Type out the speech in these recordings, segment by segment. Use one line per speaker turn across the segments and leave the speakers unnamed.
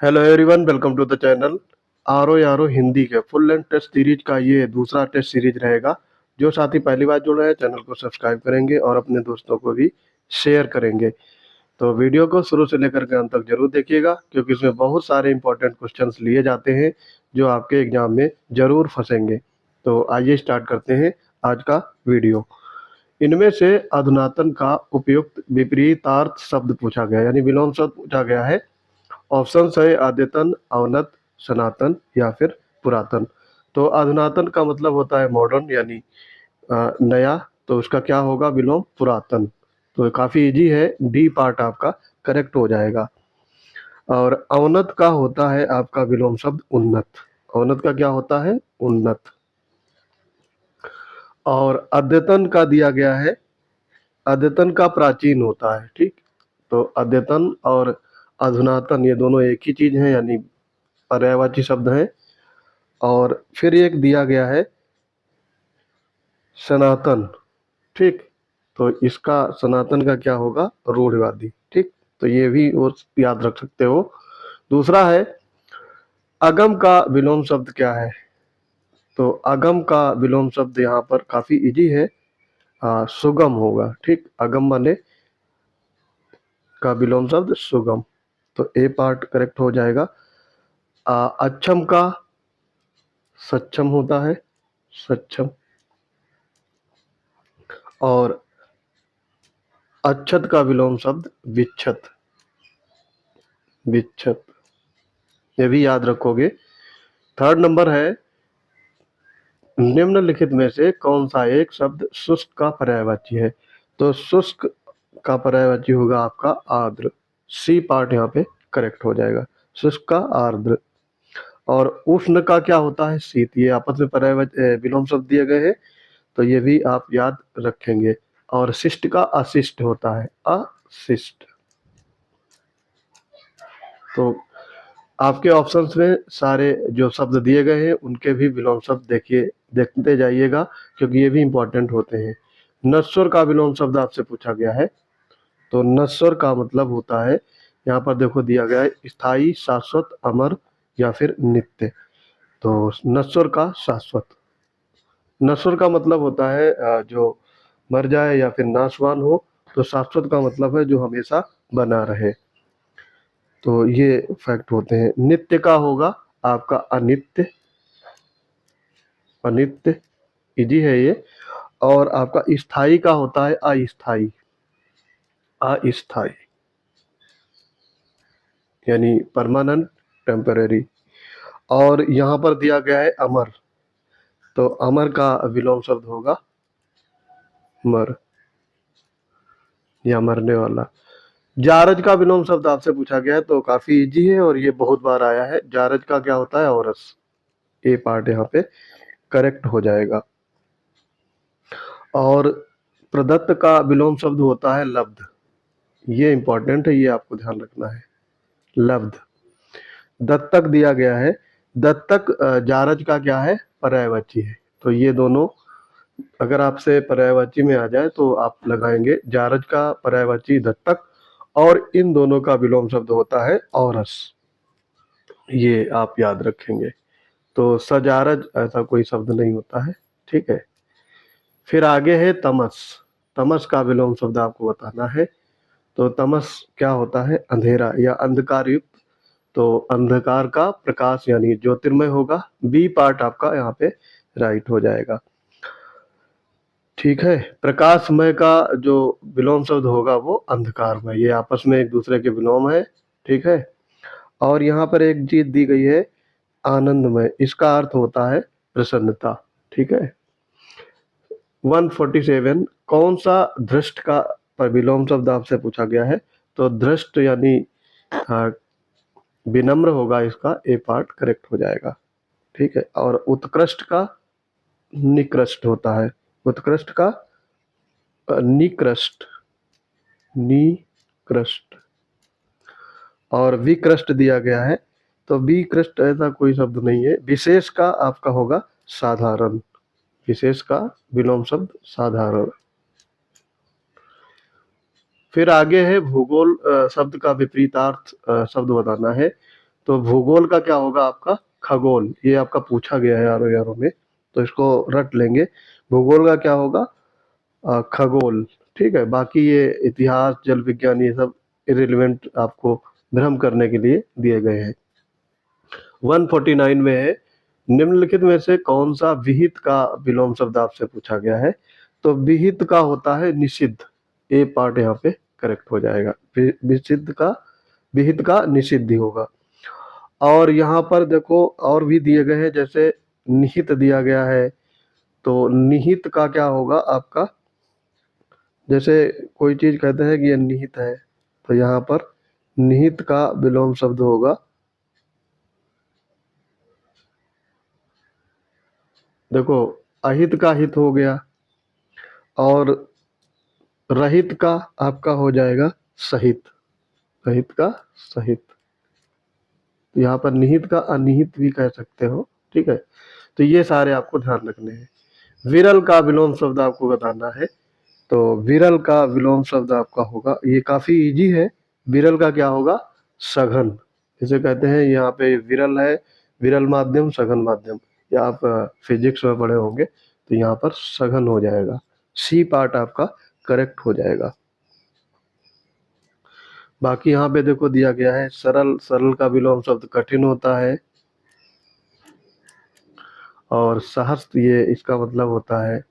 Hello everyone, welcome to the channel. आरो यारो हिंदी के फुल लेंथ टेस्ट सीरीज का ये दूसरा टेस्ट सीरीज रहेगा। जो साथी पहली बार जुड़ रहे हैं चैनल को सब्सक्राइब करेंगे और अपने दोस्तों को भी शेयर करेंगे। तो वीडियो को शुरू से लेकर के अंत तक जरूर देखिएगा, क्योंकि इसमें बहुत सारे इंपॉर्टेंट क्वेश्चंस लिए जाते हैं जो आपके एग्जाम में जरूर फंसेंगे। तो आइए स्टार्ट करते हैं आज का वीडियो। इनमें से अधुनातन का उपयुक्त विपरीतार्थ शब्द पूछा गया, यानी विलोम शब्द पूछा गया है। ऑप्शन है अद्यतन, अवनत, सनातन या फिर पुरातन। तो अधुनातन का मतलब होता है मॉडर्न, यानी नया। तो उसका क्या होगा? विलोम पुरातन। तो काफी इजी है, डी पार्ट आपका करेक्ट हो जाएगा। और अवनत का होता है आपका विलोम शब्द उन्नत। अवनत का क्या होता है? उन्नत। और अद्यतन का दिया गया है, अद्यतन का प्राचीन होता है। ठीक, तो अद्यतन और अधुनातन ये दोनों एक ही चीज है, यानी पर्यायवाची शब्द है। और फिर एक दिया गया है सनातन। ठीक, तो इसका सनातन का क्या होगा? रूढ़िवादी। ठीक, तो ये भी वो याद रख सकते हो। दूसरा है अगम का विलोम शब्द क्या है? तो अगम का विलोम शब्द यहाँ पर काफी इजी है, सुगम होगा। ठीक, अगम माने का विलोम शब्द सुगम। तो ए पार्ट करेक्ट हो जाएगा। अक्षम का सक्षम होता है, सक्षम। और अच्छत का विलोम शब्द विच्छत, विच्छत। ये भी याद रखोगे। थर्ड नंबर है निम्नलिखित में से कौन सा एक शब्द शुष्क का पर्यायवाची है? तो शुष्क का पर्यायवाची होगा आपका आर्द्र। सी पार्ट यहाँ पे करेक्ट हो जाएगा, शुष्क का आर्द्र। और उष्ण का क्या होता है? शीत। ये आपस में पर्यायवाची विलोम शब्द दिए गए हैं, तो ये भी आप याद रखेंगे। और शिष्ट का अशिष्ट होता है, अशिष्ट। तो आपके ऑप्शंस में सारे जो शब्द दिए गए हैं उनके भी विलोम शब्द देखिए, देखते जाइएगा, क्योंकि ये भी इंपॉर्टेंट होते हैं। नश्वर का विलोम शब्द आपसे पूछा गया है। तो नश्वर का मतलब होता है, यहाँ पर देखो दिया गया है, स्थायी, शाश्वत, अमर या फिर नित्य। तो नश्वर का शाश्वत। नश्वर का मतलब होता है जो मर जाए या फिर नाशवान हो। तो शाश्वत का मतलब है जो हमेशा बना रहे। तो ये फैक्ट होते हैं। नित्य का होगा आपका अनित्य, अनित्य। इजी है ये। और आपका स्थाई का होता है अस्थाई, अस्थाई, यानी परमानेंट, टेम्परेरी। और यहाँ पर दिया गया है अमर। तो अमर का विलोम शब्द होगा मर, या मरने वाला। जारज का विलोम शब्द आपसे पूछा गया है, तो काफी इजी है और ये बहुत बार आया है। जारज का क्या होता है? औरस। ए पार्ट यहाँ पे करेक्ट हो जाएगा। और प्रदत्त का विलोम शब्द होता है लब्ध। ये इंपॉर्टेंट है, ये आपको ध्यान रखना है, लब्ध। दत्तक दिया गया है। दत्तक जारज का क्या है? पर्यायवाची है। तो ये दोनों अगर आपसे पर्यायवाची में आ जाए तो आप लगाएंगे। जारज का पर्यायवाची दत्तक, और इन दोनों का विलोम शब्द होता है औरस। ये आप याद रखेंगे। तो सजारज ऐसा कोई शब्द नहीं होता है। ठीक है। फिर आगे है तमस। तमस का विलोम शब्द आपको बताना है। तो तमस क्या होता है? अंधेरा या अंधकार युक्त। तो अंधकार का प्रकाश यानी ज्योतिर्मय होगा। बी पार्ट आपका यहाँ पे राइट हो जाएगा। ठीक है। प्रकाशमय का जो विलोम शब्द होगा वो अंधकारमय। ये आपस में एक दूसरे के विलोम है। ठीक है। और यहाँ पर एक चीज दी गई है आनंदमय, इसका अर्थ होता है प्रसन्नता। ठीक है। 147 कौन सा धृष्ट का पर विलोम शब्द आपसे पूछा गया है? तो धृष्ट यानी विनम्र होगा, इसका ए पार्ट करेक्ट हो जाएगा। ठीक है। और उत्कृष्ट का निकृष्ट होता है। उत्कृष्ट का निकृष्ट, निकृष्ट। और विकृष्ट दिया गया है। तो विकृष्ट ऐसा कोई शब्द नहीं है। विशेष का आपका होगा साधारण। विशेष का विलोम शब्द साधारण। फिर आगे है भूगोल शब्द का विपरीतार्थ शब्द बताना है। तो भूगोल का क्या होगा आपका खगोल, ये आपका पूछा गया है आरो यारो में, तो इसको रट लेंगे। भूगोल का क्या होगा खगोल। ठीक है, बाकी ये इतिहास जल विज्ञान ये सब इरेलीवेंट आपको भ्रम करने के लिए दिए गए हैं। 149 में है, निम्नलिखित में से कौन सा विहित का विलोम शब्द आपसे पूछा गया है। तो विहित का होता है निषिद्ध, ए पार्ट यहाँ पे करेक्ट हो जाएगा। विषिद्ध का विहित का निषिद्ध ही होगा। और यहाँ पर देखो और भी दिए गए हैं, जैसे निहित दिया गया है, तो निहित का क्या होगा आपका, जैसे कोई चीज कहते हैं कि ये निहित है, तो यहाँ पर निहित का विलोम शब्द होगा, देखो अहित का हित हो गया, और रहित का आपका हो जाएगा सहित, रहित का सहित। तो यहाँ पर निहित का अनिहित भी कह सकते हो। ठीक है, तो ये सारे आपको ध्यान रखने हैं। विरल का विलोम शब्द आपको बताना है। तो विरल का विलोम शब्द आपका होगा, ये काफी इजी है। विरल का क्या होगा सघन, जिसे कहते हैं यहाँ पे विरल है, विरल माध्यम सघन माध्यम, या आप फिजिक्स में पढ़े होंगे, तो यहाँ पर सघन हो जाएगा, सी पार्ट आपका करेक्ट हो जाएगा। बाकी यहाँ पे देखो दिया गया है सरल, सरल का विलोम शब्द कठिन होता है। और सहस्त्र ये इसका मतलब होता है,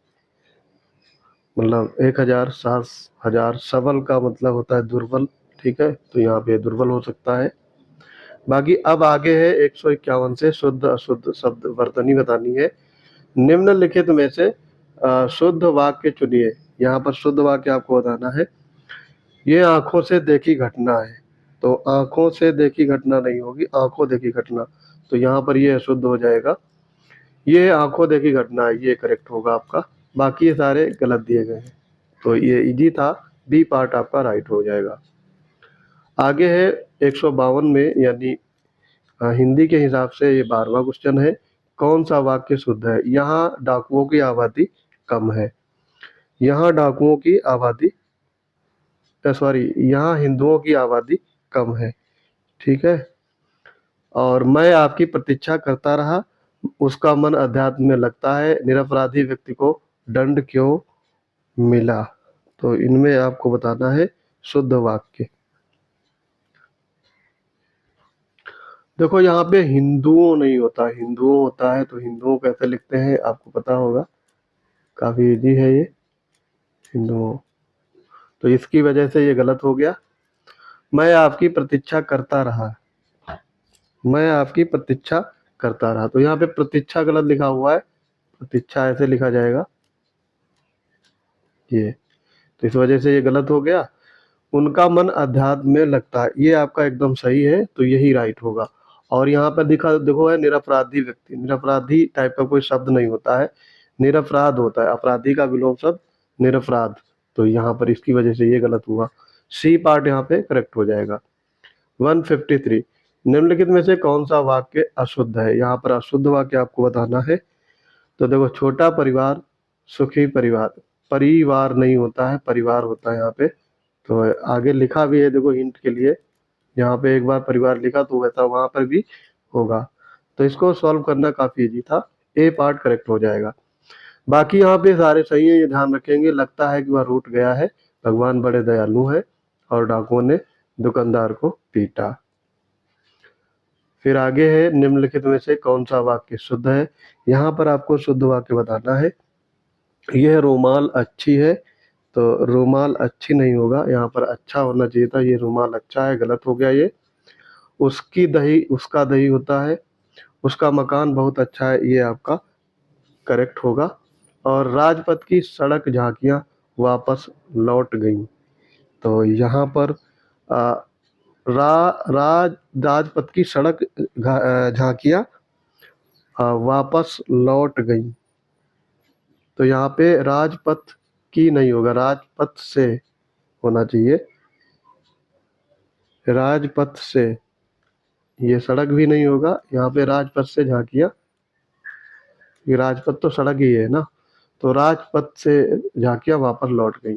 मतलब 1000, सहस हजार। सबल का मतलब होता है दुर्बल। ठीक है, तो यहाँ पे दुर्बल हो सकता है। बाकी अब आगे है 151 से शुद्ध अशुद्ध शब्द वर्तनी बतानी है। निम्नलिखित में से शुद्ध वाक्य चुनिए। यहाँ पर शुद्ध वाक्य आपको बताना है। ये आंखों से देखी घटना है, तो आंखों से देखी घटना नहीं होगी, आंखों देखी घटना, तो यहाँ पर ये अशुद्ध हो जाएगा। ये आंखों देखी घटना है, ये करेक्ट होगा आपका। बाकी ये सारे गलत दिए गए हैं, तो ये इजी था, बी पार्ट आपका राइट हो जाएगा। आगे है 152 में, यानी हिंदी के हिसाब से ये 12वां क्वेश्चन है। कौन सा वाक्य शुद्ध है। यहाँ डाकुओं की आबादी कम है, यहाँ डाकुओं की आबादी, सॉरी, यहाँ हिंदुओं की आबादी कम है। ठीक है, और मैं आपकी प्रतीक्षा करता रहा, उसका मन अध्यात्म में लगता है, निरपराधी व्यक्ति को दंड क्यों मिला। तो इनमें आपको बताना है शुद्ध वाक्य। देखो यहाँ पे हिंदुओं नहीं होता, हिंदुओं होता है, तो हिंदुओं कैसे लिखते हैं आपको पता होगा, काफी इजी है ये, हिंदुओं। तो इसकी वजह से ये गलत हो गया। मैं आपकी प्रतीक्षा करता रहा, मैं आपकी प्रतीक्षा करता रहा, तो यहाँ पे प्रतीक्षा गलत लिखा हुआ है, प्रतीक्षा ऐसे लिखा जाएगा ये, तो इस वजह से ये गलत हो गया। उनका मन अध्यात्म में लगता है, ये आपका एकदम सही है, तो यही राइट होगा। और यहाँ पर दिखा देखो है निरपराधी व्यक्ति, निरपराधी टाइप का कोई शब्द नहीं होता है, निरपराध होता है, अपराधी का विलोम शब्द निरपराध, तो यहाँ पर इसकी वजह से ये गलत हुआ। सी पार्ट यहाँ पे करेक्ट हो जाएगा। 153, निम्नलिखित में से कौन सा वाक्य अशुद्ध है। यहाँ पर अशुद्ध वाक्य आपको बताना है। तो देखो छोटा परिवार सुखी परिवार, परिवार नहीं होता है, परिवार होता है यहाँ पे। तो आगे लिखा भी है देखो हिंट के लिए, यहाँ पे एक बार परिवार लिखा तो वैसा वहां पर भी होगा, तो इसको सॉल्व करना काफी इजी था, ए पार्ट करेक्ट हो जाएगा। बाकी यहाँ पे सारे सही है, ये ध्यान रखेंगे। लगता है कि वह रूठ गया है, भगवान बड़े दयालु हैं, और डाकुओं ने दुकानदार को पीटा। फिर आगे है निम्नलिखित में से कौन सा वाक्य शुद्ध है। यहाँ पर आपको शुद्ध वाक्य बताना है। यह रूमाल अच्छी है, तो रूमाल अच्छी नहीं होगा, यहाँ पर अच्छा होना चाहिए था, ये रूमाल अच्छा है, गलत हो गया ये। उसकी दही, उसका दही होता है, उसका मकान बहुत अच्छा है, ये आपका करेक्ट होगा। और राजपथ की सड़क झांकियां वापस लौट गईं, तो यहाँ पर आ, राजपथ की सड़क झांकियां वापस लौट गईं, तो यहाँ पे राजपथ की नहीं होगा, राजपथ से होना चाहिए, राजपथ से। ये सड़क भी नहीं होगा, यहाँ पे राजपथ से झांकियां, ये राजपथ तो सड़क ही है ना, तो राजपथ से झांकियां वापस लौट गई।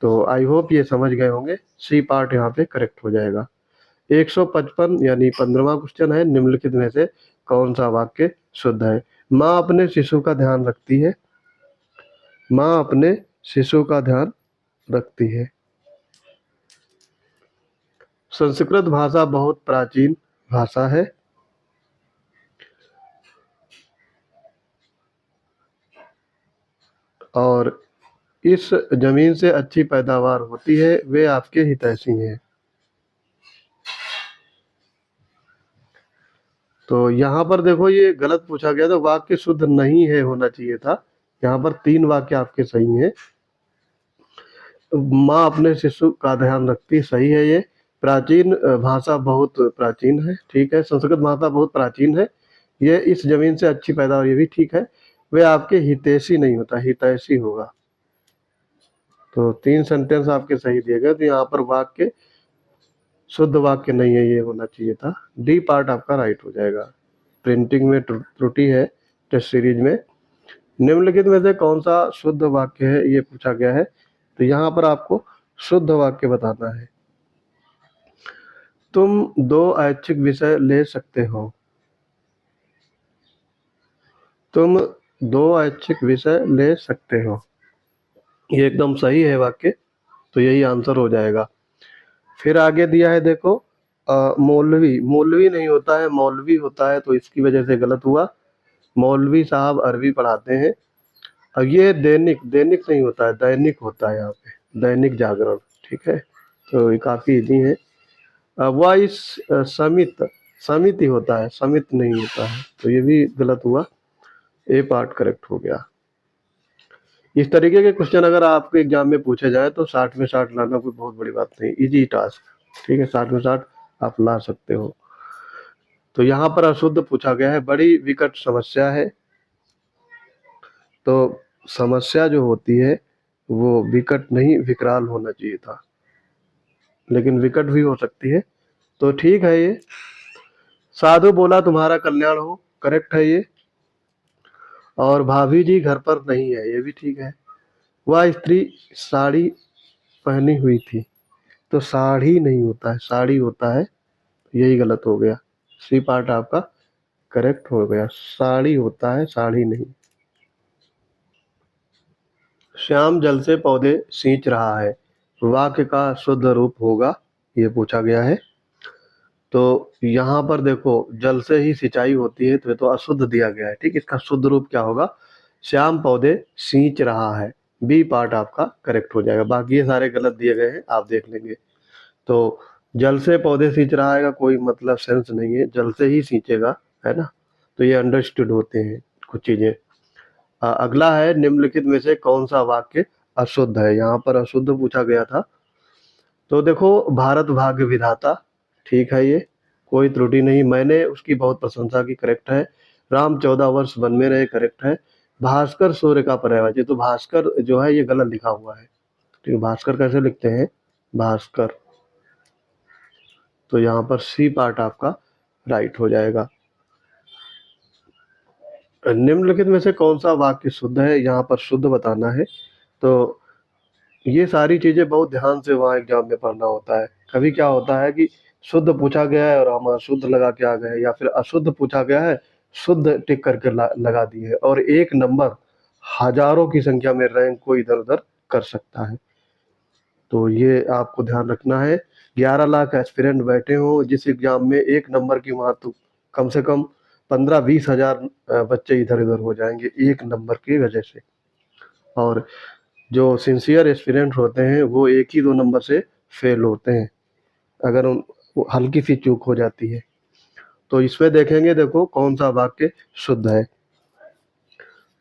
तो आई होप ये समझ गए होंगे, सी पार्ट यहाँ पे करेक्ट हो जाएगा। 155 यानी 15वां क्वेश्चन है, निम्नलिखित में से कौन सा वाक्य शुद्ध है? माँ अपने शिशु का ध्यान रखती है। माँ अपने शिशु का ध्यान रखती है। संस्कृत भाषा बहुत प्राचीन भाषा है। और इस जमीन से अच्छी पैदावार होती है, वे आपके हितैषी हैं। तो यहाँ पर देखो ये गलत पूछा गया था, वाक्य शुद्ध नहीं है होना चाहिए था। यहाँ पर 3 वाक्य आपके सही हैं। माँ अपने शिशु का ध्यान रखती, सही है ये। प्राचीन भाषा बहुत प्राचीन है, ठीक है। संस्कृत भाषा बहुत प्राचीन है। ये इस जमीन से अच्छी पैदावार, ये भी ठीक है। वे आपके हितैषी नहीं होता, हितैषी होगा। तो 3 सेंटेंस आपके सही दिए गए। तो यहाँ पर वाक्य शुद्ध वाक्य नहीं है, ये होना चाहिए था। डी पार्ट आपका राइट हो जाएगा। प्रिंटिंग में त्रुटि है टेस्ट सीरीज में। निम्नलिखित में से कौन सा शुद्ध वाक्य है, ये पूछा गया है। तो यहाँ पर आपको शुद्ध वाक्य बताना है। तुम 2 ऐच्छिक विषय ले सकते हो। तुम 2 ऐच्छिक विषय ले सकते हो, ये एकदम सही है वाक्य। तो यही आंसर हो जाएगा। फिर आगे दिया है देखो, मौलवी, मौलवी नहीं होता है, मौलवी होता है, तो इसकी वजह से गलत हुआ। मौलवी साहब अरबी पढ़ाते हैं। अब ये दैनिक, दैनिक नहीं होता है, दैनिक होता है यहाँ पे, दैनिक जागरण, ठीक है। तो ये काफी इजी है। वह इस समित, समिति होता है, समित नहीं होता है, तो ये भी गलत हुआ। ए पार्ट करेक्ट हो गया। इस तरीके के क्वेश्चन अगर आपके एग्जाम में पूछे जाए तो 60 में 60 लाना कोई बहुत बड़ी बात नहीं, इजी टास्क, ठीक है। 60 में 60 आप ला सकते हो। तो यहाँ पर अशुद्ध पूछा गया है, बड़ी विकट समस्या है। तो समस्या जो होती है वो विकट नहीं, विकराल होना चाहिए था, लेकिन विकट भी हो सकती है। तो ठीक है ये। साधु बोला तुम्हारा कल्याण हो, करेक्ट है ये। और भाभी जी घर पर नहीं है, ये भी ठीक है। वह स्त्री साड़ी पहनी हुई थी, तो साड़ी नहीं होता है, साड़ी होता है, यही गलत हो गया। सी पार्ट आपका करेक्ट हो गया, साड़ी होता है, साड़ी नहीं। श्याम जल से पौधे सींच रहा है, वाक्य का शुद्ध रूप होगा, ये पूछा गया है। तो यहाँ पर देखो जल से ही सिंचाई होती है, तो ये तो अशुद्ध दिया गया है, ठीक। इसका शुद्ध रूप क्या होगा? श्याम पौधे सींच रहा है, बी पार्ट आपका करेक्ट हो जाएगा। बाकी ये सारे गलत दिए गए हैं, आप देख लेंगे। तो जल से पौधे सींच रहा है का कोई मतलब सेंस नहीं है, जल से ही सींचेगा, है ना। तो ये अंडरस्टूड होते हैं कुछ चीजें। अगला है, निम्नलिखित में से कौन सा वाक्य अशुद्ध है? यहाँ पर अशुद्ध पूछा गया था। तो देखो, भारत भाग्य विधाता, ठीक है, ये कोई त्रुटि नहीं, मैंने उसकी बहुत प्रशंसा की, करेक्ट है। राम 14 वर्ष वन में रहे, करेक्ट है। भास्कर सूर्य का पर्यायवाची, तो भास्कर जो है ये गलत लिखा हुआ है, ठीक है। भास्कर कैसे लिखते हैं? भास्कर। तो यहाँ पर सी पार्ट आपका राइट हो जाएगा। निम्नलिखित में से कौन सा वाक्य शुद्ध है? यहाँ पर शुद्ध बताना है। तो ये सारी चीजें बहुत ध्यान से वहाँ एग्जाम में पढ़ना होता है। कभी क्या होता है कि शुद्ध पूछा गया है और हम अशुद्ध लगा के आ गए, या फिर अशुद्ध पूछा गया है, शुद्ध टिक करके लगा दिए, और एक नंबर हजारों की संख्या में रैंक को इधर उधर कर सकता है। तो ये आपको ध्यान रखना है। 11 लाख एस्पिरेंट बैठे हो जिस एग्जाम में, एक नंबर की वहाँ तो कम से कम 15-20 हजार बच्चे इधर उधर हो जाएंगे एक नंबर की वजह से। और जो सिंसियर एस्पिरेंट होते हैं वो 1 ही 2 नंबर से फेल होते हैं, अगर वो हल्की सी चूक हो जाती है। तो इसमें देखेंगे, देखो कौन सा वाक्य शुद्ध है।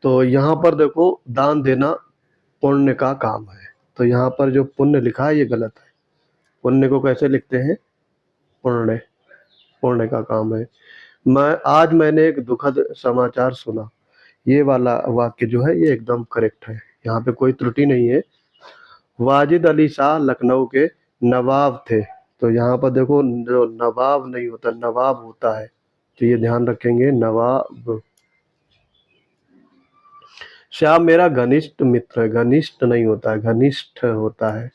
तो यहाँ पर देखो, दान देना पुण्य का काम है, तो यहाँ पर जो पुण्य लिखा है ये गलत है। पुण्य को कैसे लिखते हैं? पुण्य, पुण्य का काम है। मैंने एक दुखद समाचार सुना, ये वाला वाक्य जो है ये एकदम करेक्ट है, यहाँ पे कोई त्रुटि नहीं है। वाजिद अली शाह लखनऊ के नवाब थे, तो यहाँ पर देखो जो नवाब नहीं होता, नवाब होता है, तो ये ध्यान रखेंगे, नवाब। श्याम मेरा घनिष्ठ मित्र है, घनिष्ठ नहीं होता है, घनिष्ठ होता है,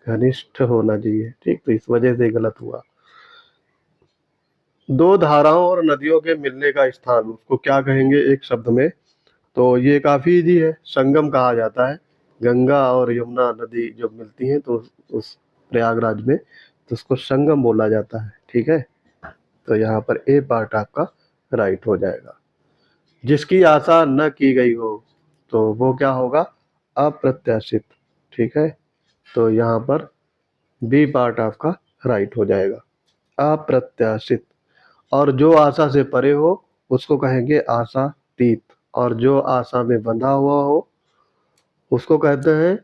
घनिष्ठ होना चाहिए, ठीक। तो इस वजह से गलत हुआ। दो धाराओं और नदियों के मिलने का स्थान, उसको क्या कहेंगे एक शब्द में? तो ये काफी इजी है, संगम कहा जाता है। गंगा और यमुना नदी जब मिलती हैं तो उस प्रयागराज में, तो उसको संगम बोला जाता है। ठीक है, तो यहाँ पर ए पार्ट आपका राइट हो जाएगा। जिसकी आशा न की गई हो तो वो क्या होगा? अप्रत्याशित। ठीक है, तो यहाँ पर बी पार्ट आपका राइट हो जाएगा, अप्रत्याशित। और जो आशा से परे हो उसको कहेंगे आशातीत, और जो आशा में बंधा हुआ हो उसको कहते हैं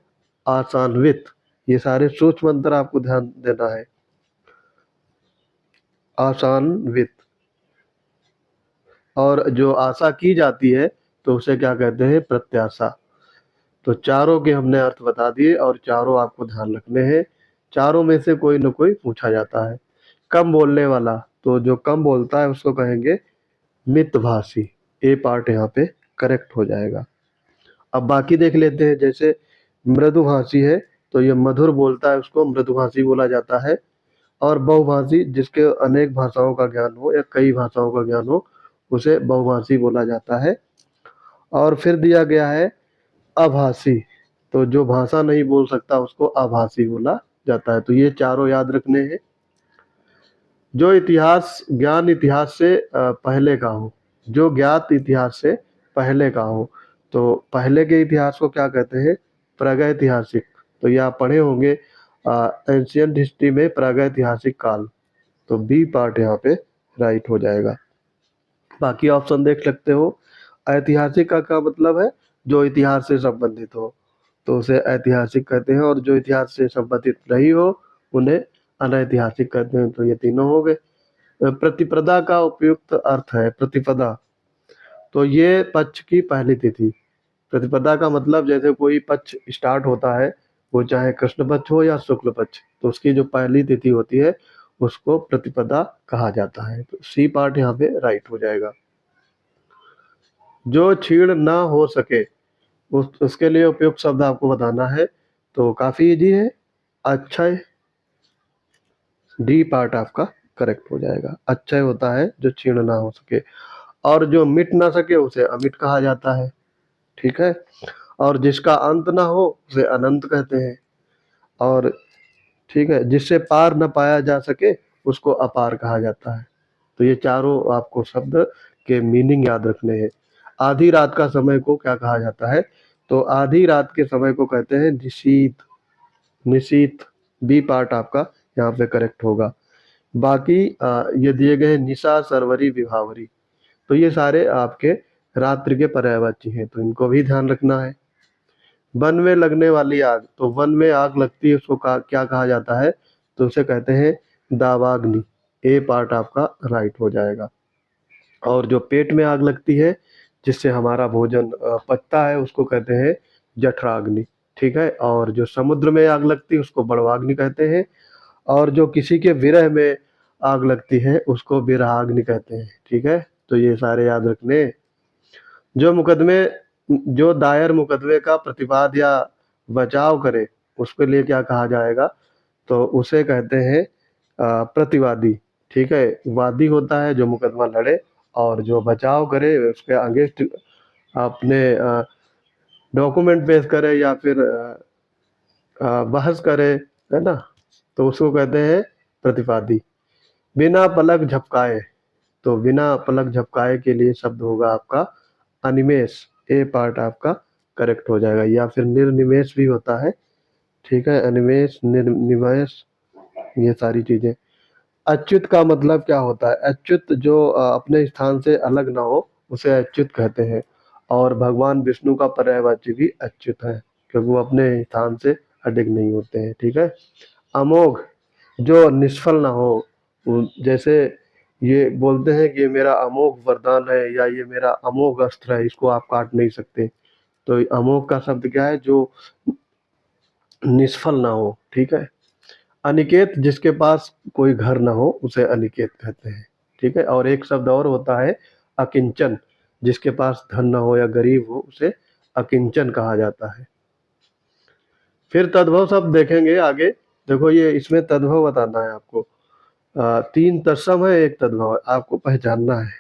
आशान्वित। ये सारे सूक्ष्म मंत्र आपको ध्यान देना है। आशान्वित। और जो आशा की जाती है तो उसे क्या कहते हैं? प्रत्याशा। तो चारों के हमने अर्थ बता दिए और चारों आपको ध्यान रखने हैं। चारों में से कोई न कोई पूछा जाता है। कम बोलने वाला, तो जो कम बोलता है उसको कहेंगे मितभाषी। ए पार्ट यहाँ पे करेक्ट हो जाएगा। अब बाकी देख लेते हैं। जैसे मृदुभाषी है तो ये मधुर बोलता है, उसको मृदुभाषी बोला जाता है। और बहुभाषी, जिसके अनेक भाषाओं का ज्ञान हो या कई भाषाओं का ज्ञान हो, उसे बहुभाषी बोला जाता है। और फिर दिया गया है अभाषी, तो जो भाषा नहीं बोल सकता उसको अभाषी बोला जाता है। तो ये चारों याद रखने हैं। जो इतिहास ज्ञान इतिहास से पहले का हो, जो ज्ञात इतिहास से पहले का हो, तो पहले के इतिहास को क्या कहते हैं? प्रागैतिहासिक। तो ये आप पढ़े होंगे एंशियंट हिस्ट्री में, प्रागैतिहासिक काल। तो बी पार्ट यहाँ पे राइट हो जाएगा। बाकी ऑप्शन देख सकते हो। ऐतिहासिक का क्या मतलब है? जो इतिहास से संबंधित हो, तो उसे ऐतिहासिक कहते हैं। और जो इतिहास से संबंधित नहीं हो उन्हें अनैतिहासिक कहते हैं। तो ये तीनों हो गए। प्रतिपदा का उपयुक्त अर्थ है। प्रतिपदा, तो ये पक्ष की पहली तिथि। प्रतिपदा का मतलब जैसे कोई पक्ष स्टार्ट होता है, वो चाहे कृष्ण पक्ष हो या शुक्ल पक्ष, तो उसकी जो पहली तिथि होती है उसको प्रतिपदा कहा जाता है। तो सी पार्ट यहाँ पे राइट हो जाएगा। जो छीण ना हो सके उसके लिए उपयुक्त शब्द आपको बताना है। तो काफी इजी है, अक्षय। डी पार्ट आपका करेक्ट हो जाएगा। अक्षय होता है जो छीण ना हो सके, और जो मिट ना सके उसे अमिट कहा जाता है। ठीक है, और जिसका अंत ना हो उसे अनंत कहते हैं। और ठीक है, जिससे पार न पाया जा सके उसको अपार कहा जाता है। तो ये चारों आपको शब्द के मीनिंग याद रखने हैं। आधी रात का समय को क्या कहा जाता है? तो आधी रात के समय को कहते हैं निशीथ। निशीथ, बी पार्ट आपका यहाँ पे करेक्ट होगा। बाकी ये दिए गए हैं निशा, सरवरी, विभावरी। तो ये सारे आपके रात्रि के पर्यायवाची हैं, तो इनको भी ध्यान रखना है। वन में लगने वाली आग, तो वन में आग लगती है उसको क्या कहा जाता है? तो उसे कहते हैं दावाग्नि। ए पार्ट आपका राइट हो जाएगा। और जो पेट में आग लगती है जिससे हमारा भोजन पचता है उसको कहते हैं जठराग्नि। ठीक है, और जो समुद्र में आग लगती है उसको बड़वाग्नि कहते हैं। और जो किसी के विरह में आग लगती है उसको विरहाग्नि कहते हैं। ठीक है, तो ये सारे याद रखने। जो मुकदमे जो दायर मुकदमे का प्रतिवाद या बचाव करे उसके लिए क्या कहा जाएगा? तो उसे कहते हैं प्रतिवादी। ठीक है, वादी होता है जो मुकदमा लड़े, और जो बचाव करे उसके अगेंस्ट अपने डॉक्यूमेंट पेश करे या फिर बहस करे, है ना, तो उसको कहते हैं प्रतिवादी। बिना पलक झपकाए, तो बिना पलक झपकाए के लिए शब्द होगा आपका अनिमेष। ए पार्ट आपका करेक्ट हो जाएगा। या फिर निर्निमेष भी होता है। ठीक है, अनिमेष, निर्निमेष, ये सारी चीजें। अच्युत का मतलब क्या होता है? अच्युत जो अपने स्थान से अलग ना हो उसे अच्युत कहते हैं। और भगवान विष्णु का पर्यायवाची भी अच्युत है, क्योंकि वो अपने स्थान से अधिक नहीं होते हैं। ठीक है, अमोघ, जो निष्फल ना हो। जैसे ये बोलते हैं कि ये मेरा अमोघ वरदान है या ये मेरा अमोघ अस्त्र है, इसको आप काट नहीं सकते। तो अमोघ का शब्द क्या है? जो निष्फल ना हो। ठीक है, अनिकेत, जिसके पास कोई घर ना हो उसे अनिकेत कहते हैं। ठीक है, और एक शब्द और होता है अकिंचन, जिसके पास धन ना हो या गरीब हो उसे अकिंचन कहा जाता है। फिर तद्भव शब्द देखेंगे आगे। देखो ये इसमें तद्भव बताना है आपको। तीन तत्सम है, एक तद्भव है, आपको पहचानना है।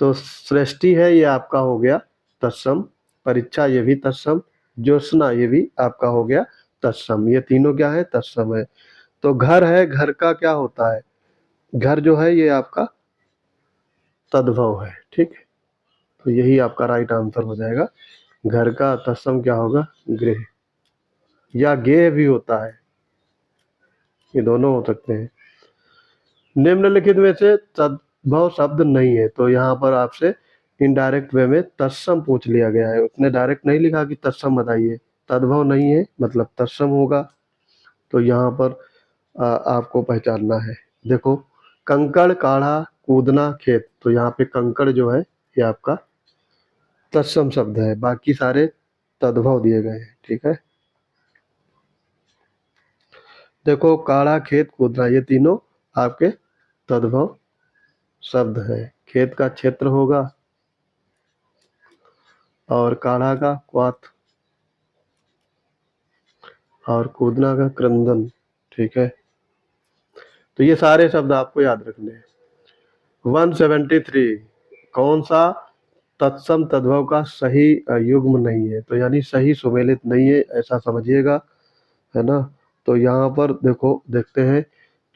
तो सृष्टि है, ये आपका हो गया तत्सम। परीक्षा ये भी तत्सम। ज्योत्सना ये भी आपका हो गया तत्सम। ये तीनों क्या है? तत्सम है। तो घर है, घर का क्या होता है? घर जो है ये आपका तद्भव है। ठीक है, तो यही आपका राइट आंसर हो जाएगा। घर का तत्सम क्या होगा? गृह, या गेह भी होता है, ये दोनों हो सकते हैं। निम्नलिखित में से तद्भव शब्द नहीं है, तो यहाँ पर आपसे इनडायरेक्ट वे में तत्सम पूछ लिया गया है। उसने डायरेक्ट नहीं लिखा कि तत्सम बताइए, तद्भव नहीं है मतलब तत्सम होगा। तो यहाँ पर आपको पहचानना है। देखो, कंकड़, काढ़ा, कूदना, खेत, तो यहाँ पे कंकड़ जो है ये आपका तत्सम शब्द है, बाकी सारे तद्भव दिए गए हैं। ठीक है, देखो काढ़ा, खेत, कूदना, ये तीनों आपके तद्भव शब्द है। खेत का क्षेत्र होगा, और काढ़ा का क्वाथ, और कूदना का क्रंदन। ठीक है, तो ये सारे शब्द आपको याद रखने हैं। 173, कौन सा तत्सम तद्भव का सही युग्म नहीं है? तो यानी सही सुमेलित नहीं है, ऐसा समझिएगा, है ना। तो यहाँ पर देखो, देखते हैं।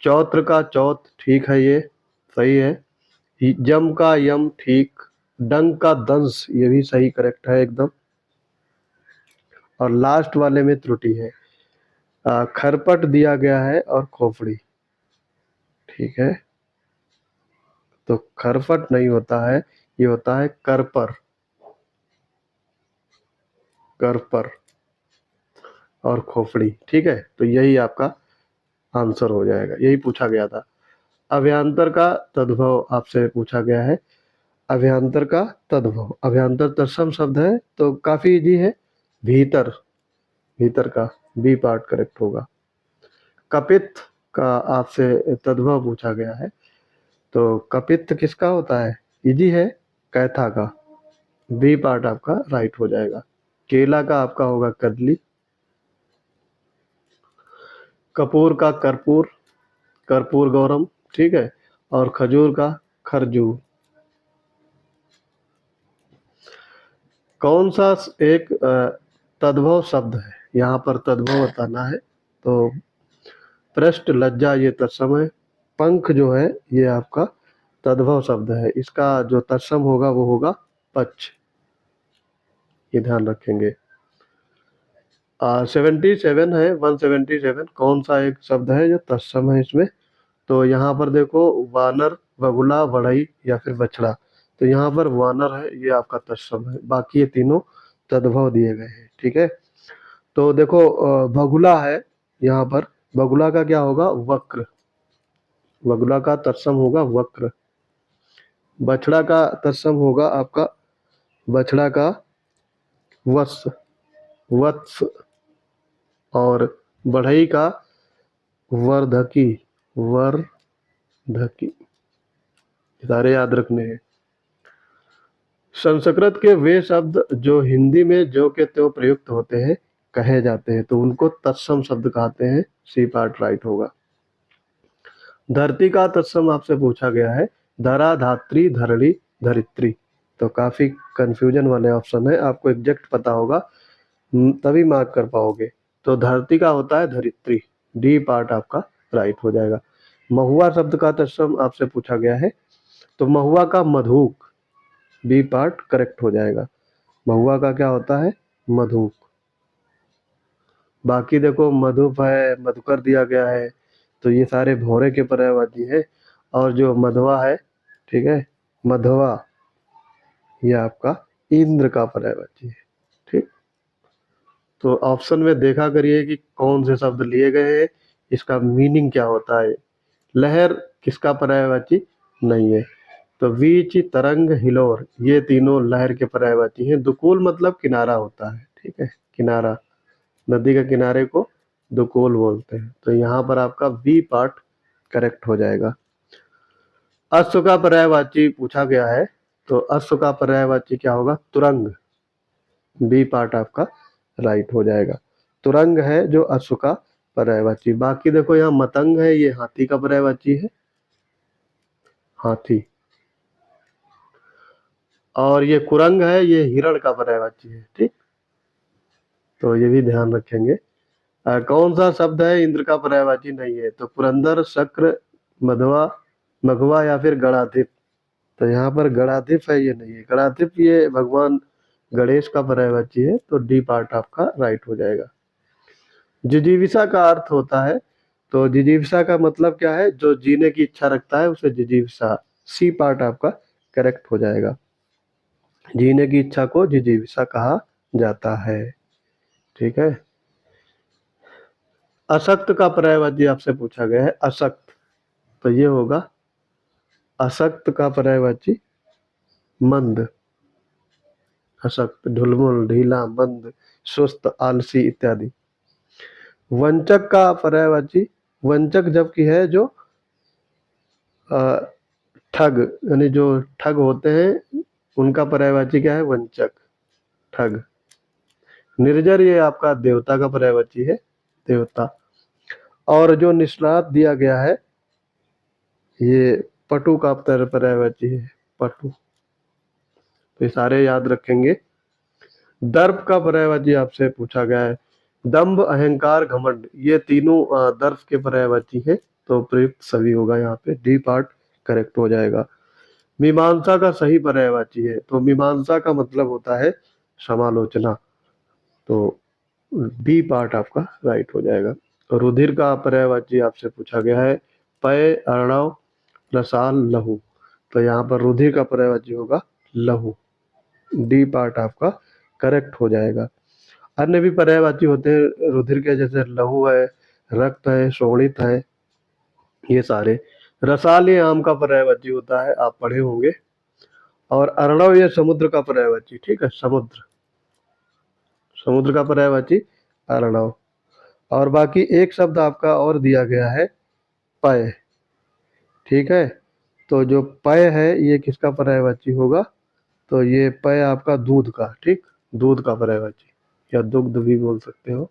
चौत्र का चौथ, ठीक है, ये सही है। यम का यम, ठीक। डंक का दंश, ये भी सही, करेक्ट है एकदम। और लास्ट वाले में त्रुटि है। खरपट दिया गया है और खोपड़ी। ठीक है, तो खरपट नहीं होता है, ये होता है करपर, करपर और खोपड़ी। ठीक है, तो यही आपका आंसर हो जाएगा, यही पूछा गया था। अभ्यंतर का तद्भव आपसे पूछा गया है। अभ्यंतर का तद्भव, अभ्यंतर तत्सम शब्द है, तो काफी इजी है। भीतर, भीतर का बी पार्ट करेक्ट होगा। कपित्थ का आपसे तद्भव पूछा गया है, तो कपित्थ किसका होता है? इजी है, कैथा का, बी पार्ट आपका राइट हो जाएगा। केला का आपका होगा कदली। कपूर का कर्पूर, कर्पूर गौरम। ठीक है, और खजूर का खरजूर। कौन सा एक तद्भव शब्द है? यहाँ पर तद्भव बताना है। तो पृष्ठ, लज्जा, ये तत्सम है। पंख जो है ये आपका तद्भव शब्द है, इसका जो तत्सम होगा वो होगा पक्ष, ये ध्यान रखेंगे। 77 है, 177, कौन सा एक शब्द है जो तत्सम है इसमें? तो यहाँ पर देखो, वानर, बगुला, बढ़ई या फिर बछड़ा। तो यहाँ पर वानर है, ये आपका तत्सम है, बाकी ये तीनों तद्भव दिए गए हैं। ठीक है, तो देखो बगुला है, यहाँ पर बगुला का क्या होगा? वक्र, बगुला का तत्सम होगा वक्र। बछड़ा का तत्सम होगा आपका, बछड़ा का वत्स, वत्स। और बढ़ई का वर्धकी, वर्धकी, सारे याद रखने हैं। संस्कृत के वे शब्द जो हिंदी में ज्यों के त्यों प्रयुक्त होते हैं, कहे जाते हैं, तो उनको तत्सम शब्द कहते हैं, सी पार्ट राइट होगा। धरती का तत्सम आपसे पूछा गया है। धरा, धात्री, धरणी, धरित्री। तो काफी कंफ्यूजन वाले ऑप्शन है, आपको एग्जैक्ट पता होगा तभी मार्क कर पाओगे। तो धरती का होता है धरित्री, डी पार्ट आपका राइट हो जाएगा। महुआ शब्द का तत्सम आपसे पूछा गया है, तो महुआ का मधुक, बी पार्ट करेक्ट हो जाएगा। महुआ का क्या होता है? मधुक। बाकी देखो, मधुप है, मधुकर दिया गया है, तो ये सारे भौरे के पर्यायवाची है। और जो मधवा है, ठीक है, मधवा, ये आपका इंद्र का पर्यायवाची है। ठीक, तो ऑप्शन में देखा करिए कि कौन से शब्द लिए गए हैं, इसका मीनिंग क्या होता है। लहर किसका पर्यायवाची नहीं है? तो बीच, तरंग, हिलोर, ये तीनों लहर के पर्यायवाची हैं। दुकूल मतलब किनारा होता है। ठीक है, किनारा, नदी के किनारे को दुकूल बोलते हैं। तो यहाँ पर आपका बी पार्ट करेक्ट हो जाएगा। अश्व का पर्यायवाची पूछा गया है, तो अश्व का पर्यायवाची क्या होगा? तुरंग, बी पार्ट आपका राइट हो जाएगा। तुरंग है जो अश्व का पर्यायवाची। बाकी देखो यहाँ मतंग है, ये हाथी का पर्यायवाची है, हाथी। और ये कुरंग है, ये हिरण का पर्यायवाची है, ठीक। तो ये भी ध्यान रखेंगे। कौन सा शब्द है इंद्र का पर्यायवाची नहीं है? तो पुरंदर, शक्र, मधवा, मघवा या फिर गणाधिप। तो यहाँ पर गणाधिप है, ये नहीं है। गणाधिप ये भगवान गणेश का पर्यायवाची है, तो डी पार्ट आपका राइट हो जाएगा। जिजीविषा का अर्थ होता है, तो जिजीविषा का मतलब क्या है? जो जीने की इच्छा रखता है उसे जिजीविषा, सी पार्ट आपका करेक्ट हो जाएगा। जीने की इच्छा को जिजीविषा कहा जाता है, ठीक है। अशक्त का पर्यायवाची आपसे पूछा गया है, अशक्त। तो ये होगा अशक्त का पर्यायवाची मंद। अशक्त ढुलमुल, ढीला, मंद, सुस्त, आलसी इत्यादि। वंचक का पर्यायवाची, वंचक जबकि है जो ठग, यानी जो ठग होते हैं उनका पर्यायवाची क्या है? वंचक, ठग। निर्जर ये आपका देवता का पर्यायवाची है, देवता। और जो निष्णात दिया गया है ये पटु का पर्यायवाची है, पटु। तो ये सारे याद रखेंगे। दर्प का पर्यायवाची आपसे पूछा गया है, दंभ, अहंकार, घमंड, ये तीनों दर्प के पर्यायवाची है, तो प्रयुक्त सभी होगा यहाँ पे, डी पार्ट करेक्ट हो जाएगा। मीमांसा का सही पर्यायवाची है, तो मीमांसा का मतलब होता है समालोचना, तो बी पार्ट आपका राइट हो जाएगा। रुधिर का पर्यायवाची आपसे पूछा गया है, पय, अर्णव, रसाल, लहू। तो यहाँ पर रुधिर का पर्यायवाची होगा लहू, डी पार्ट आपका करेक्ट हो जाएगा। अन्य भी पर्यायवाची होते हैं रुधिर के, जैसे लहू है, रक्त है, शोणित है, ये सारे। रसाल ये आम का पर्यायवाची होता है, आप पढ़े होंगे। और अर्णव ये समुद्र का पर्यायवाची, ठीक है, समुद्र, समुद्र का पर्यायवाची अर्णव। और बाकी एक शब्द आपका और दिया गया है, पय, ठीक है। तो जो पय है ये किसका पर्यायवाची होगा? तो ये पय आपका दूध का, ठीक, दूध का पर्यायवाची, या दुग्ध भी बोल सकते हो।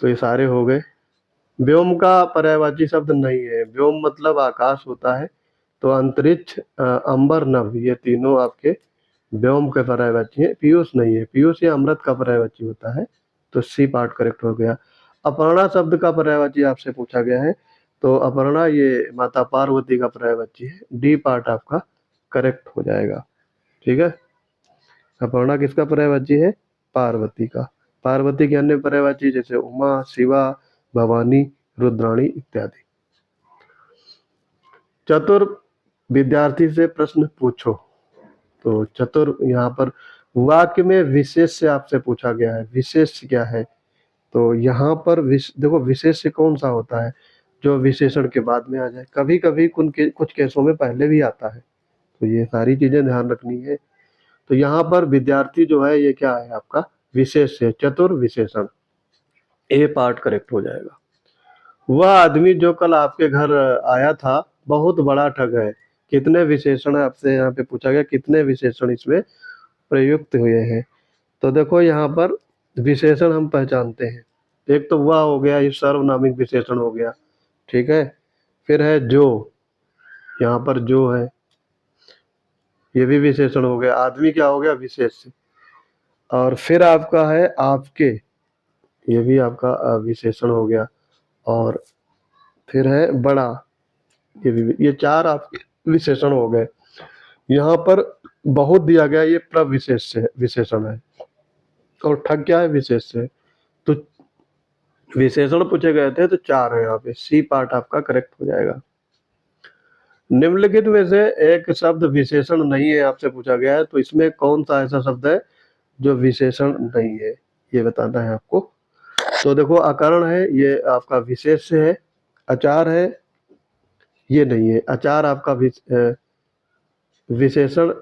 तो ये सारे हो गए। व्योम का पर्यायवाची शब्द नहीं है, व्योम मतलब आकाश होता है, तो अंतरिक्ष, अंबर, नभ, ये तीनों आपके व्योम के पर्यायवाची है। पीयूष नहीं है, पीयूष ये अमृत का पर्यायवाची होता है, तो सी पार्ट करेक्ट हो गया। अपर्णा शब्द का पर्यायवाची आपसे पूछा गया है, तो अपर्णा ये माता पार्वती का पर्यायवाची है, डी पार्ट आपका करेक्ट हो जाएगा, ठीक है। अपर्णा किसका पर्यायवाची है? पार्वती का। पार्वती के अन्य पर्यायवाची जैसे उमा, शिवा, भवानी, रुद्राणी इत्यादि। चतुर विद्यार्थी से प्रश्न पूछो। तो चतुर यहाँ पर वाक्य में विशेष से आपसे पूछा गया है, विशेष क्या है? तो यहाँ पर देखो विशेष कौन सा होता है? जो विशेषण के बाद में आ जाए, कभी कभी कुछ केसों में पहले भी आता है, तो ये सारी चीजें ध्यान रखनी है। तो यहाँ पर विद्यार्थी जो है ये क्या है आपका? विशेष है, चतुर विशेषण, ए पार्ट करेक्ट हो जाएगा। वह आदमी जो कल आपके घर आया था बहुत बड़ा ठग है। कितने विशेषण आपसे यहाँ पे पूछा गया, कितने विशेषण इसमें प्रयुक्त हुए हैं? तो देखो यहाँ पर विशेषण हम पहचानते हैं, एक तो वह हो गया, ये सर्वनामिक विशेषण हो गया, ठीक है। फिर है जो, यहाँ पर जो है ये भी विशेषण हो गया। आदमी क्या हो गया? विशेष। और फिर आपका है आपके, ये भी आपका विशेषण हो गया। और फिर है बड़ा, ये भी, ये चार आपके विशेषण हो गए। यहाँ पर बहुत दिया गया, ये प्रविशेष से विशेषण है, और ठग क्या है? विशेष से। तो विशेषण पूछे गए थे तो चार है, यहाँ पे सी पार्ट आपका करेक्ट हो जाएगा। निम्नलिखित में से एक शब्द विशेषण नहीं है आपसे पूछा गया है, तो इसमें कौन सा ऐसा शब्द है जो विशेषण नहीं है, ये बताना है आपको। तो देखो अकर्ण है, ये आपका विशेष है। अचार है, ये नहीं है, अचार आपका विशेषण,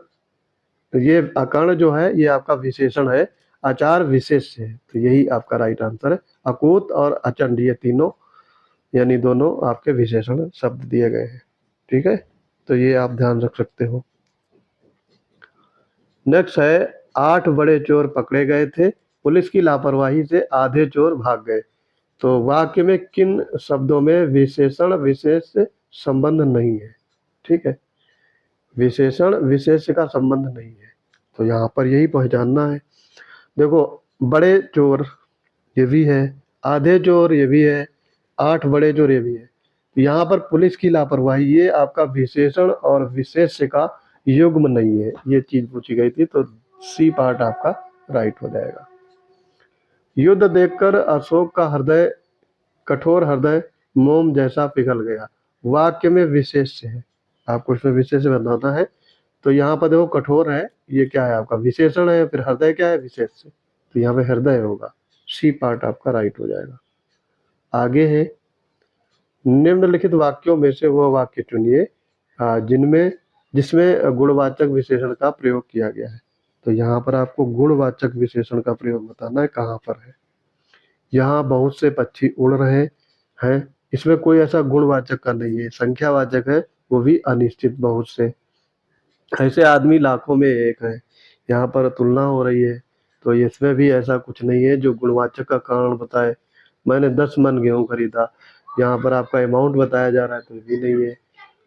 ये अकर्ण जो है ये आपका विशेषण है, आचार विशेष है, तो यही आपका राइट आंसर है। अकूत और अचंड ये तीनों, यानी दोनों आपके विशेषण शब्द दिए गए हैं, ठीक है। तो ये आप ध्यान रख सकते हो। नेक्स्ट है, 8 बड़े चोर पकड़े गए थे, पुलिस की लापरवाही से आधे चोर भाग गए। तो वाक्य में किन शब्दों में विशेषण विशेष से संबंध नहीं है? ठीक है, विशेषण विशेष का संबंध नहीं है, तो यहाँ पर यही पहचानना है। देखो, बड़े चोर ये भी है, आधे चोर ये भी है, 8 बड़े चोर ये भी है। तो यहाँ पर पुलिस की लापरवाही ये आपका विशेषण और विशेष्य का युग्म नहीं है, ये चीज पूछी गई थी, तो सी पार्ट आपका राइट हो जाएगा। युद्ध देखकर अशोक का हृदय, कठोर हृदय मोम जैसा पिघल गया। वाक्य में विशेष्य है, आपको इसमें विशेष्य बनाना है। तो यहाँ पर देखो कठोर है, ये क्या है आपका विशेषण है, फिर हृदय क्या है विशेष्य, तो यहाँ पे हृदय होगा, सी पार्ट आपका राइट हो जाएगा। आगे है, निम्नलिखित वाक्यों में से वह वाक्य चुनिए जिनमें जिसमें गुणवाचक विशेषण का प्रयोग किया गया है। तो यहाँ पर आपको गुणवाचक विशेषण का प्रयोग बताना है, कहाँ पर है। यहाँ बहुत से पक्षी उड़ रहे हैं, इसमें कोई ऐसा गुणवाचक का नहीं है, संख्यावाचक है, वो भी अनिश्चित बहुत से। ऐसे आदमी लाखों में एक है, यहाँ पर तुलना हो रही है, तो इसमें भी ऐसा कुछ नहीं है जो गुणवाचक का कारण बताए। मैंने 10 मन गेहूं खरीदा, यहाँ पर आपका अमाउंट बताया जा रहा है, तो भी नहीं है।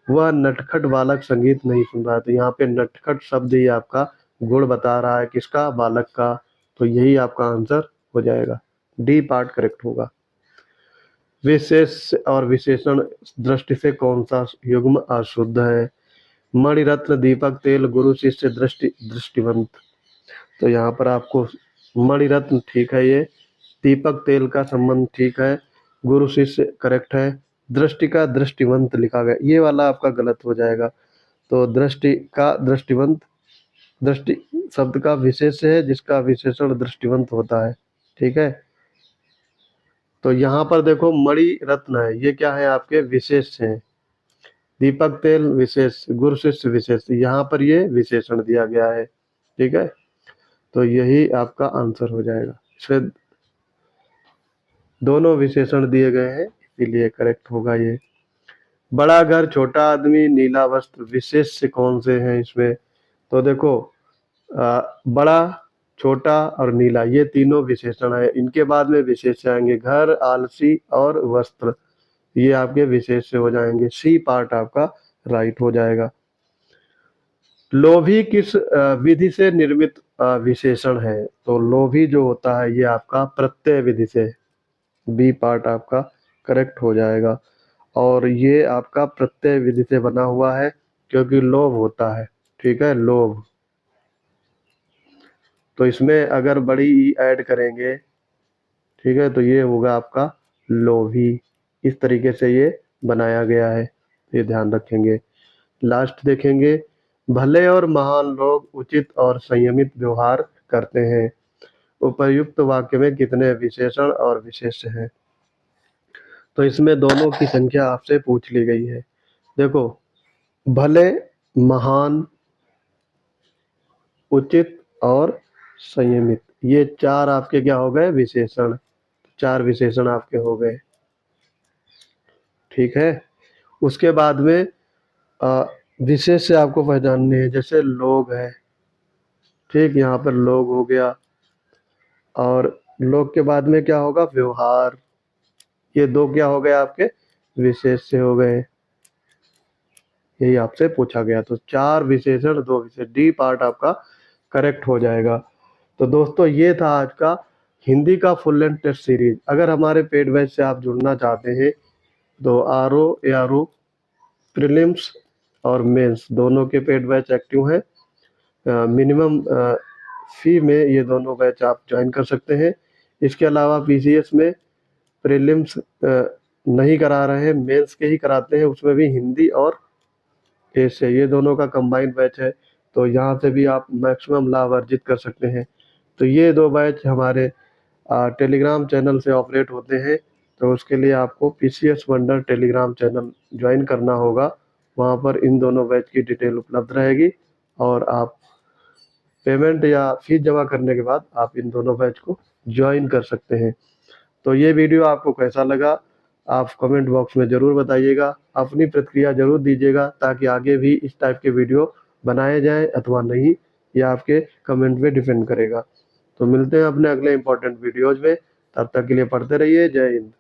वह नटखट बालक संगीत नहीं सुन रहा है, तो यहाँ पे नटखट शब्द ही आपका गुण बता रहा है, किसका, बालक का, तो यही आपका आंसर हो जाएगा, डी पार्ट करेक्ट होगा। विशेष और विशेषण दृष्टि से कौन सा युग्म अशुद्ध है? मणिरत्न, दीपक, तेल, गुरु शिष्य, दृष्टिवंत। तो यहाँ पर आपको मणिरत्न ठीक है, ये दीपक तेल का संबंध ठीक है, गुरु शिष्य करेक्ट है, दृष्टि का दृष्टिवंत लिखा गया, ये वाला आपका गलत हो जाएगा। तो दृष्टि का दृष्टिवंत, दृष्टि शब्द का विशेष है जिसका विशेषण दृष्टिवंत होता है, ठीक है। तो यहाँ पर देखो मणि रत्न है, ये क्या है आपके विशेष हैं, दीपक तेल विशेष, गुरु शिष्य विशेष, यहाँ पर ये विशेषण दिया गया है, ठीक है। तो यही आपका आंसर हो जाएगा, इसमें दोनों विशेषण दिए गए हैं, इसीलिए करेक्ट होगा ये। बड़ा घर, छोटा आदमी, नीला वस्त्र, विशेष से कौन से हैं इसमें? तो देखो बड़ा, छोटा और नीला, ये तीनों विशेषण है, इनके बाद में विशेष आएंगे घर, आलसी और वस्त्र, ये आपके विशेष से हो जाएंगे, सी पार्ट आपका राइट हो जाएगा। लोभी किस विधि से निर्मित विशेषण है? तो लोभी जो होता है ये आपका प्रत्यय विधि से, बी पार्ट आपका करेक्ट हो जाएगा। और ये आपका प्रत्यय विधि से बना हुआ है क्योंकि लोभ होता है, ठीक है, लोभ। तो इसमें अगर बड़ी ई ऐड करेंगे, ठीक है, तो ये होगा आपका लोभी, इस तरीके से ये बनाया गया है, ये ध्यान रखेंगे। लास्ट देखेंगे, भले और महान लोग उचित और संयमित व्यवहार करते हैं। उपर्युक्त वाक्य में कितने विशेषण और विशेष्य हैं? तो इसमें दोनों की संख्या आपसे पूछ ली गई है। देखो, भले, महान, उचित और संयमित, ये 4 आपके क्या हो गए विशेषण, 4 विशेषण आपके हो गए, ठीक है। उसके बाद में विशेष से आपको पहचानने हैं, जैसे लोग है, ठीक, यहाँ पर लोग हो गया, और लोग के बाद में क्या होगा व्यवहार, ये 2 क्या हो गए आपके विशेष से हो गए, यही आपसे पूछा गया। तो 4 विशेषण 2 विशेष, डी पार्ट आपका करेक्ट हो जाएगा। तो दोस्तों ये था आज का हिंदी का फुल लेंथ टेस्ट सीरीज। अगर हमारे पेड बैच से आप जुड़ना चाहते हैं तो आरओ प्रीलिम्स और मेंस दोनों के पेड बैच एक्टिव हैं। मिनिमम फी में ये दोनों बैच आप ज्वाइन कर सकते हैं। इसके अलावा पीसीएस में प्रीलिम्स नहीं करा रहे हैं, मेंस के ही कराते हैं, उसमें भी हिंदी और ऐसे ये दोनों का कंबाइंड बैच है, तो यहाँ से भी आप मैक्सिमम लाभ अर्जित कर सकते हैं। तो ये 2 बैच हमारे टेलीग्राम चैनल से ऑपरेट होते हैं, तो उसके लिए आपको PCS wonder Telegram channel join करना होगा, वहाँ पर इन दोनों बैच की डिटेल उपलब्ध रहेगी, और आप पेमेंट या फीस जमा करने के बाद आप इन दोनों बैच को ज्वाइन कर सकते हैं। तो ये वीडियो आपको कैसा लगा आप कमेंट बॉक्स में ज़रूर बताइएगा, अपनी प्रतिक्रिया ज़रूर दीजिएगा, ताकि आगे भी इस टाइप के वीडियो बनाए जाएं अथवा नहीं, ये आपके कमेंट पे डिपेंड करेगा। तो मिलते हैं अपने अगले इंपॉर्टेंट वीडियोज में। तब तक के लिए पढ़ते रहिए। जय हिंद।